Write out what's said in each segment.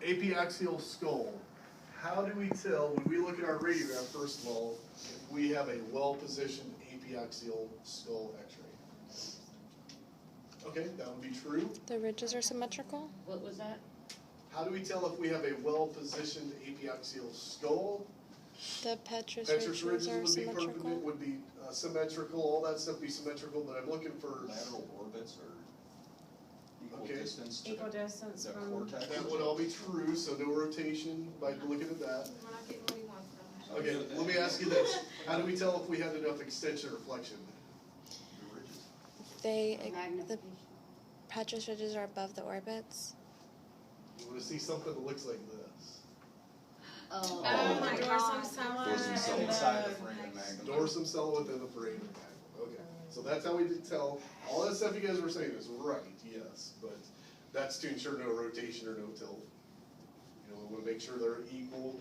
Apiaxial skull. How do we tell, when we look at our radiograph, first of all, if we have a well-positioned apiaxial skull x-ray? Okay, that would be true. The ridges are symmetrical? What was that? How do we tell if we have a well-positioned apiaxial skull? The petrous Petrous ridges ridges are would be symmetrical? would be symmetrical, all that stuff be symmetrical, but I'm looking for, Lateral orbits or equal Okay. distance to Equal distance the from. cortex? that would all be true, so no rotation by looking at that. We're not getting what he wants from Okay, let me ask you this, how do we tell if we had enough extension or flexion? The ridges. The Magnification. petrous ridges are above the orbits? You wanna see something that looks like this? Oh, Oh my my God. dorsum cella. Dorsum cella inside the foramen magnum. Dorsum cella within the foramen magnum, okay. So that's how we tell, all that stuff you guys were saying is right, yes, but that's to ensure no rotation or no tilt. You know, we wanna make sure they're equal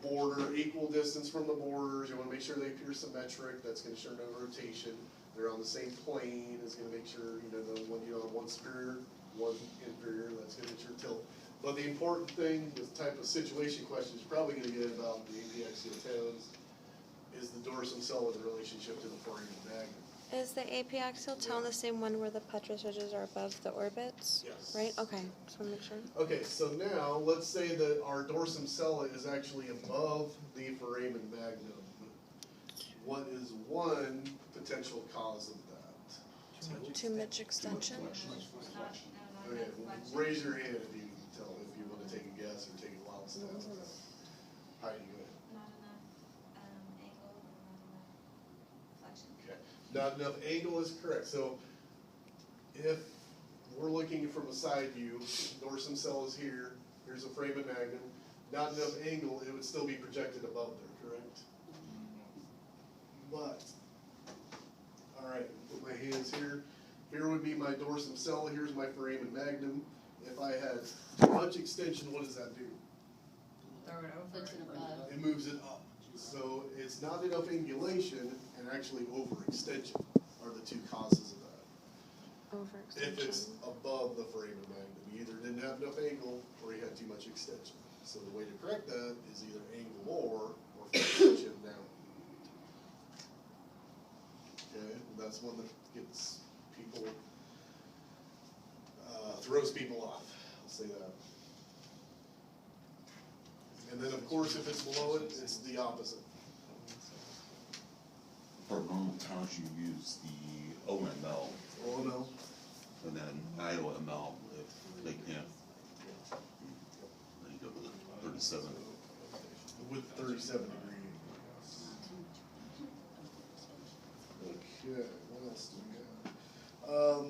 border, equal distance from the borders, you wanna make sure they appear symmetric, that's gonna ensure no rotation. They're on the same plane, it's gonna make sure, you know, the one, you know, one superior, one inferior, that's gonna ensure tilt. But the important thing, the type of situation questions you're probably gonna get about the apiaxial tones is the dorsum cella in relationship to the foramen magnum. Is the apiaxial tone the same one where the petrous ridges are above the orbits? Yes. Right? Okay, just wanna make sure. Okay, so now, let's say that our dorsum cella is actually above the foramen magnum. What is one potential cause of that? Too much extension? Okay, raise your hand if you can tell, if you wanna take a guess or take a wild stab. Heidi, go ahead. Not enough angle or not enough flexion. Okay, not enough angle is correct, so if we're looking from a side view, dorsum cella is here, here's a foramen magnum, not enough angle, it would still be projected above there, correct? But, alright, put my hands here, here would be my dorsum cella, here's my foramen magnum. If I had too much extension, what does that do? Throw it over. Puts it above. It moves it up. So it's not enough angulation and actually overextension are the two causes of that. If it's Overextension. above the foramen magnum, you either didn't have enough angle or you had too much extension. So the way to correct that is either angle more or extension down. Okay, that's one that gets people, throws people off, I'll say that. And then of course, if it's below it, it's the opposite. For normal counts, you use the OML Oh no, and then IOML if they can't. Then you go to the 37. with 37 degree. Okay, what else do we have?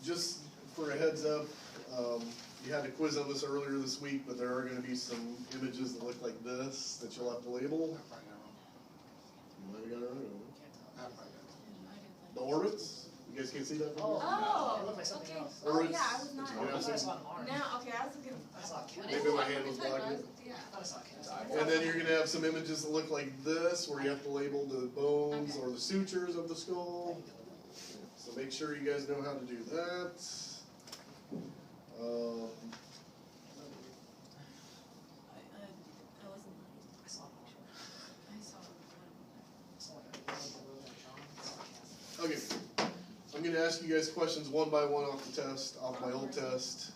Just for a heads up, you had a quiz on this earlier this week, but there are gonna be some images that look like this that you'll have to label. You might have got it right. The orbits? You guys can't see that from here? Oh, It looked like something okay. else. Oh, Orbits. yeah, I was not. Yeah, I thought I see. saw Mars. Now, okay, I was looking. I saw Kent. Maybe my hand was blocking. Yeah. I thought I saw Kent. And then you're gonna have some images that look like this, where you have to label the bones Okay. or the sutures of the skull. So make sure you guys know how to do that. I wasn't. I saw I saw. Kent. Okay, I'm gonna ask you guys questions one by one off the test, off my old test.